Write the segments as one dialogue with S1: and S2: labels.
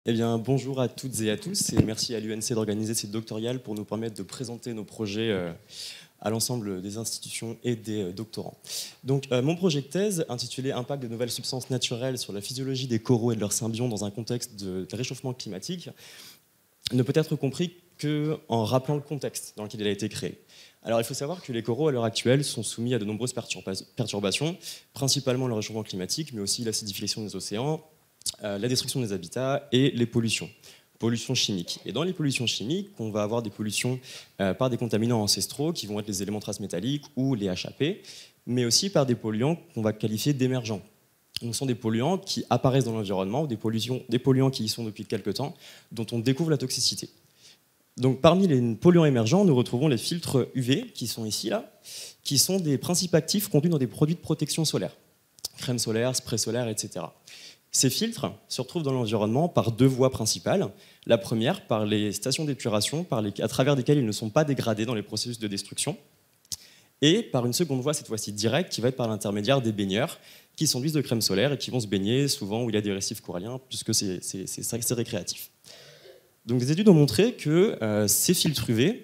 S1: Eh bien, bonjour à toutes et à tous, et merci à l'UNC d'organiser cette doctorale pour nous permettre de présenter nos projets à l'ensemble des institutions et des doctorants. Donc, mon projet de thèse, intitulé Impact de nouvelles substances naturelles sur la physiologie des coraux et de leurs symbions dans un contexte de réchauffement climatique, ne peut être compris qu'en rappelant le contexte dans lequel il a été créé. Alors, il faut savoir que les coraux, à l'heure actuelle, sont soumis à de nombreuses perturbations, principalement le réchauffement climatique, mais aussi l'acidification des océans, la destruction des habitats et les pollutions chimiques. Et dans les pollutions chimiques, on va avoir des pollutions par des contaminants ancestraux qui vont être les éléments traces métalliques ou les HAP, mais aussi par des polluants qu'on va qualifier d'émergents. Ce sont des polluants qui apparaissent dans l'environnement ou des polluants qui y sont depuis quelque temps, dont on découvre la toxicité. Donc, parmi les polluants émergents, nous retrouvons les filtres UV, qui sont ici, là, qui sont des principes actifs contenus dans des produits de protection solaire, crème solaire, spray solaire, etc. Ces filtres se retrouvent dans l'environnement par deux voies principales. La première, par les stations d'épuration, à travers lesquelles ils ne sont pas dégradés dans les processus de destruction. Et par une seconde voie, cette fois-ci directe, qui va être par l'intermédiaire des baigneurs, qui s'enduisent de crème solaire et qui vont se baigner souvent où il y a des récifs coralliens, puisque c'est récréatif. Donc des études ont montré que ces filtres UV,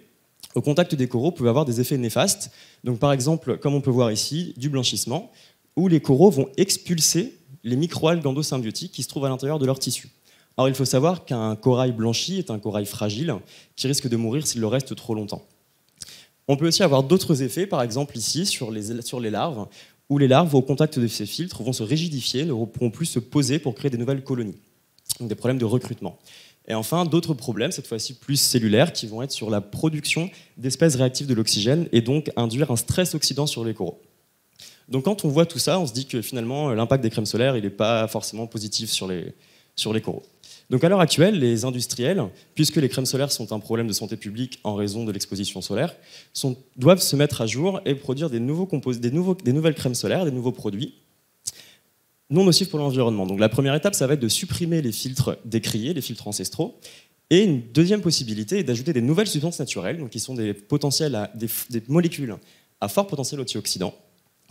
S1: au contact des coraux, peuvent avoir des effets néfastes. Donc par exemple, comme on peut voir ici, du blanchissement, où les coraux vont expulser les microalgues endosymbiotiques qui se trouvent à l'intérieur de leur tissu. Alors il faut savoir qu'un corail blanchi est un corail fragile qui risque de mourir s'il le reste trop longtemps. On peut aussi avoir d'autres effets, par exemple ici sur les larves, où les larves au contact de ces filtres vont se rigidifier, ne pourront plus se poser pour créer des nouvelles colonies, donc des problèmes de recrutement. Et enfin, d'autres problèmes, cette fois-ci plus cellulaires, qui vont être sur la production d'espèces réactives de l'oxygène et donc induire un stress oxydant sur les coraux. Donc quand on voit tout ça, on se dit que finalement l'impact des crèmes solaires il n'est pas forcément positif sur les coraux. Donc à l'heure actuelle, les industriels, puisque les crèmes solaires sont un problème de santé publique en raison de l'exposition solaire, doivent se mettre à jour et produire des nouvelles crèmes solaires, des nouveaux produits non nocifs pour l'environnement. Donc la première étape, ça va être de supprimer les filtres décriés, les filtres ancestraux. Et une deuxième possibilité est d'ajouter des nouvelles substances naturelles, donc qui sont des molécules à fort potentiel antioxydant,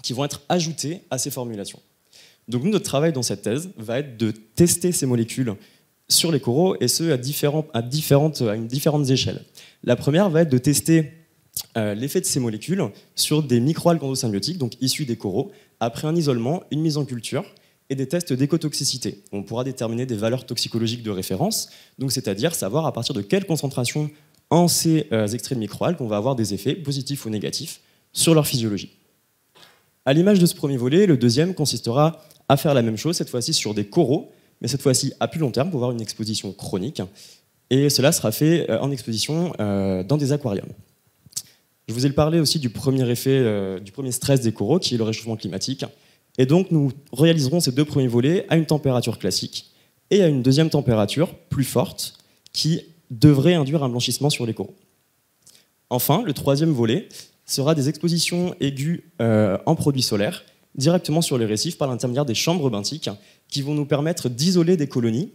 S1: qui vont être ajoutées à ces formulations. Donc nous, notre travail dans cette thèse va être de tester ces molécules sur les coraux, et ce, à différentes échelles. La première va être de tester l'effet de ces molécules sur des microalgues endosymbiotiques, donc issues des coraux, après un isolement, une mise en culture, et des tests d'écotoxicité. On pourra déterminer des valeurs toxicologiques de référence, donc c'est-à-dire savoir à partir de quelle concentration en ces extraits de microalgues on va avoir des effets positifs ou négatifs sur leur physiologie. À l'image de ce premier volet, le deuxième consistera à faire la même chose, cette fois-ci sur des coraux, mais cette fois-ci à plus long terme pour avoir une exposition chronique. Et cela sera fait en exposition dans des aquariums. Je vous ai parlé aussi du premier effet, du premier stress des coraux, qui est le réchauffement climatique. Et donc nous réaliserons ces deux premiers volets à une température classique et à une deuxième température plus forte qui devrait induire un blanchissement sur les coraux. Enfin, le troisième volet sera des expositions aiguës en produits solaires directement sur les récifs par l'intermédiaire des chambres benthiques qui vont nous permettre d'isoler des colonies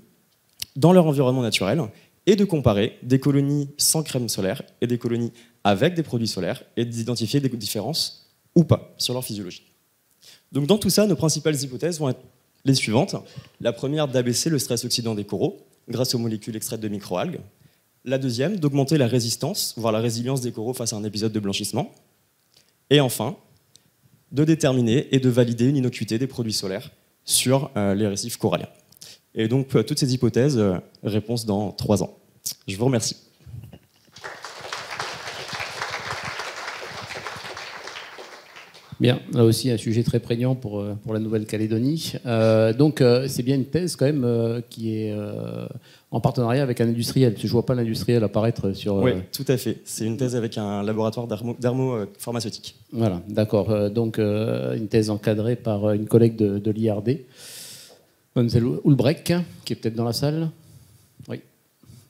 S1: dans leur environnement naturel et de comparer des colonies sans crème solaire et des colonies avec des produits solaires et d'identifier des différences ou pas sur leur physiologie. Donc dans tout ça, nos principales hypothèses vont être les suivantes. La première, d'abaisser le stress oxydant des coraux grâce aux molécules extraites de microalgues. La deuxième, d'augmenter la résistance, voire la résilience des coraux face à un épisode de blanchissement. Et enfin, de déterminer et de valider une innocuité des produits solaires sur les récifs coralliens. Et donc, toutes ces hypothèses, réponse dans 3 ans. Je vous remercie.
S2: Bien, là aussi un sujet très prégnant pour la Nouvelle-Calédonie. Donc c'est bien une thèse quand même qui est en partenariat avec un industriel. Je ne vois pas l'industriel apparaître sur...
S1: Oui, tout à fait. C'est une thèse avec un laboratoire dermo-pharmaceutique.
S2: Voilà, d'accord. Donc une thèse encadrée par une collègue de l'IRD, Mademoiselle Ulbrecht, qui est peut-être dans la salle. Oui.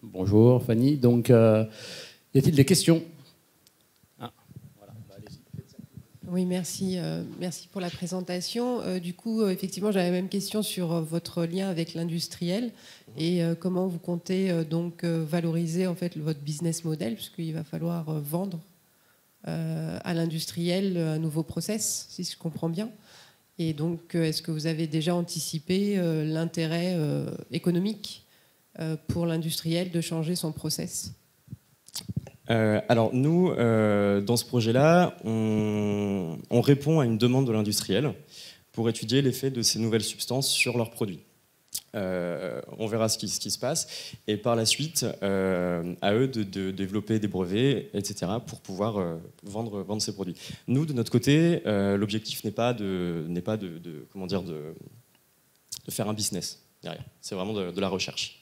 S2: Bonjour Fanny. Donc y a-t-il des questions ?
S3: Oui, merci. Merci pour la présentation. Du coup, effectivement, j'avais la même question sur votre lien avec l'industriel et comment vous comptez donc valoriser en fait votre business model, puisqu'il va falloir vendre à l'industriel un nouveau process, si je comprends bien. Et donc, est-ce que vous avez déjà anticipé l'intérêt économique pour l'industriel de changer son process?
S1: Alors nous, dans ce projet-là, on répond à une demande de l'industriel pour étudier l'effet de ces nouvelles substances sur leurs produits. On verra ce qui se passe, et par la suite, à eux de développer des brevets, etc., pour pouvoir vendre ces produits. Nous, de notre côté, l'objectif n'est pas de faire un business derrière. C'est vraiment de la recherche.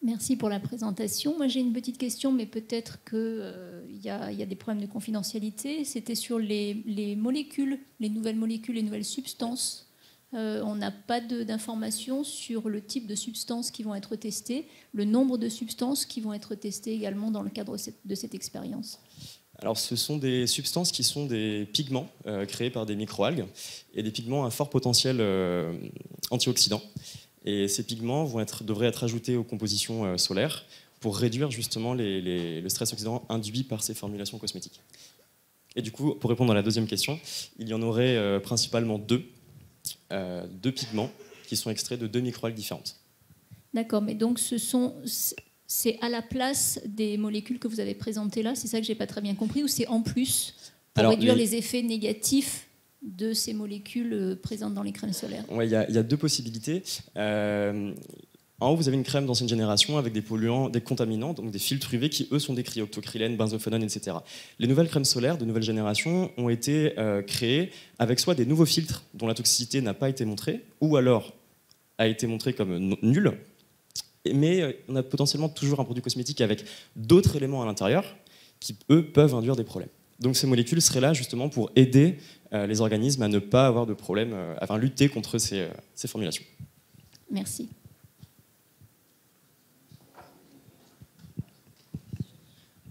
S4: Merci pour la présentation. Moi, j'ai une petite question, mais peut-être qu'il y a des problèmes de confidentialité. C'était sur les molécules, les nouvelles molécules, les nouvelles substances. On n'a pas d'informations sur le type de substances qui vont être testées, le nombre de substances qui vont être testées également dans le cadre de cette expérience.
S1: Alors, ce sont des substances qui sont des pigments créés par des microalgues, et des pigments à fort potentiel antioxydant. Et ces pigments devraient être ajoutés aux compositions solaires pour réduire justement le stress oxydant induit par ces formulations cosmétiques. Et du coup, pour répondre à la deuxième question, il y en aurait principalement deux pigments qui sont extraits de deux microalgues différentes.
S4: D'accord, mais donc c'est à la place des molécules que vous avez présentées là, c'est ça que je n'ai pas très bien compris, ou c'est en plus pour réduire les effets négatifs de ces molécules présentes dans les crèmes solaires?
S1: Ouais, il y a deux possibilités. En haut, vous avez une crème d'ancienne génération avec des polluants, des contaminants, donc des filtres UV qui, eux, sont décrits, octocrylène, benzophénone, etc. Les nouvelles crèmes solaires de nouvelle génération ont été créées avec soit des nouveaux filtres dont la toxicité n'a pas été montrée, ou alors a été montrée comme nulle, mais on a potentiellement toujours un produit cosmétique avec d'autres éléments à l'intérieur qui, eux, peuvent induire des problèmes. Donc ces molécules seraient là justement pour aider les organismes à ne pas avoir de problème, à lutter contre ces formulations.
S4: Merci.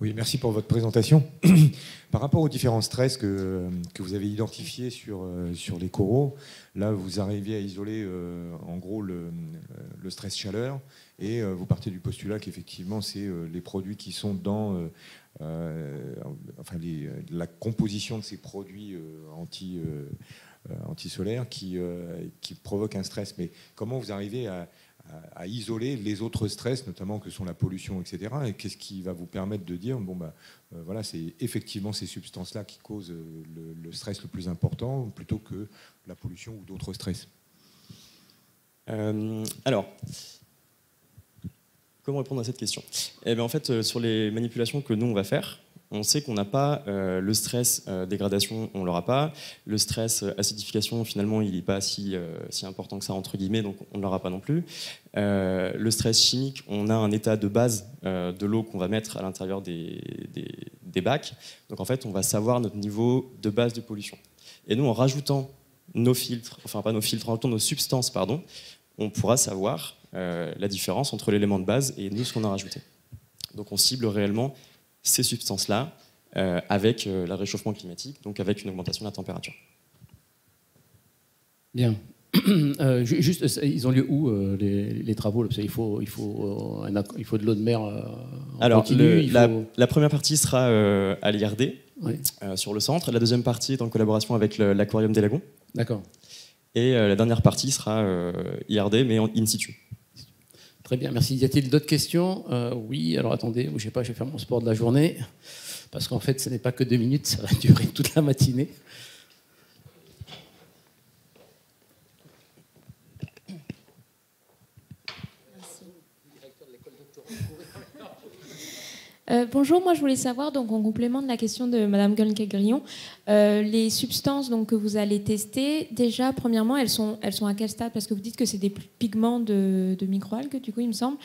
S5: Oui, merci pour votre présentation. Par rapport aux différents stress que vous avez identifiés sur les coraux, là vous arrivez à isoler en gros le stress chaleur, et vous partez du postulat qu'effectivement c'est les produits qui sont dans la composition de ces produits anti-solaires qui provoquent un stress. Mais comment vous arrivez à isoler les autres stress, notamment que sont la pollution, etc. Et qu'est-ce qui va vous permettre de dire voilà, c'est effectivement ces substances-là qui causent le stress le plus important, plutôt que la pollution ou d'autres stress?
S1: Alors, comment répondre à cette question? Eh bien, en fait, sur les manipulations que nous on va faire, on sait qu'on n'a pas le stress dégradation, on ne l'aura pas. Le stress acidification, finalement, il n'est pas si important que ça, entre guillemets, donc on ne l'aura pas non plus. Le stress chimique, on a un état de base de l'eau qu'on va mettre à l'intérieur des bacs. Donc en fait, on va savoir notre niveau de base de pollution. Et nous, en rajoutant nos filtres, enfin pas nos filtres, en rajoutant nos substances, pardon, on pourra savoir la différence entre l'élément de base et nous, ce qu'on a rajouté. Donc on cible réellement ces substances-là avec le réchauffement climatique, donc avec une augmentation de la température.
S2: Bien. Juste, ils ont lieu où les travaux? Parce qu'il faut de l'eau de mer en continu.
S1: La première partie sera à l'IRD, oui, sur le centre. La deuxième partie est en collaboration avec l'Aquarium des Lagons.
S2: D'accord.
S1: Et la dernière partie sera IRD, mais in situ.
S2: Très bien, merci. Y a-t-il d'autres questions? Oui, alors attendez, je sais pas, je vais faire mon sport de la journée, parce qu'en fait, ce n'est pas que 2 minutes, ça va durer toute la matinée.
S6: Bonjour, moi je voulais savoir, donc en complément de la question de Madame Guelquet-Grillon, les substances donc, que vous allez tester, déjà, premièrement, elles sont à quel stade? Parce que vous dites que c'est des pigments de microalgues, du coup, il me semble.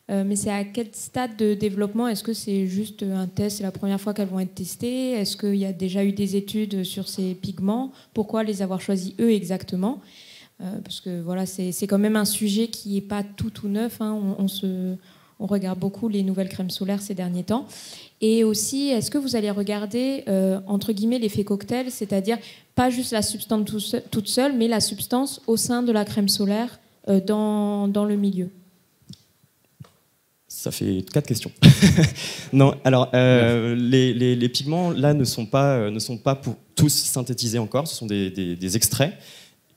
S6: Mais c'est à quel stade de développement? Est-ce que c'est juste un test, c'est la première fois qu'elles vont être testées? Est-ce qu'il y a déjà eu des études sur ces pigments? Pourquoi les avoir choisis eux exactement? Parce que voilà, c'est quand même un sujet qui n'est pas tout neuf, hein. On regarde beaucoup les nouvelles crèmes solaires ces derniers temps. Et aussi, est-ce que vous allez regarder, entre guillemets, l'effet cocktail, c'est-à-dire pas juste la substance toute seule, mais la substance au sein de la crème solaire dans le milieu?
S1: Ça fait 4 questions. Non, alors, les pigments, là, ne sont pas pour tous synthétisés encore. Ce sont des extraits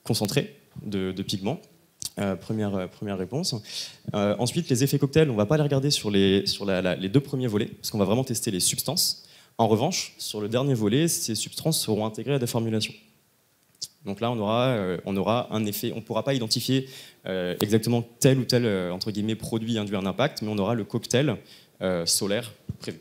S1: concentrés de pigments. Première réponse. Ensuite, les effets cocktails, on ne va pas les regarder sur les 2 premiers volets, parce qu'on va vraiment tester les substances. En revanche, sur le dernier volet, ces substances seront intégrées à des formulations. Donc là, on aura un effet. On ne pourra pas identifier exactement tel ou tel entre guillemets, produit induit un impact, mais on aura le cocktail solaire prévu.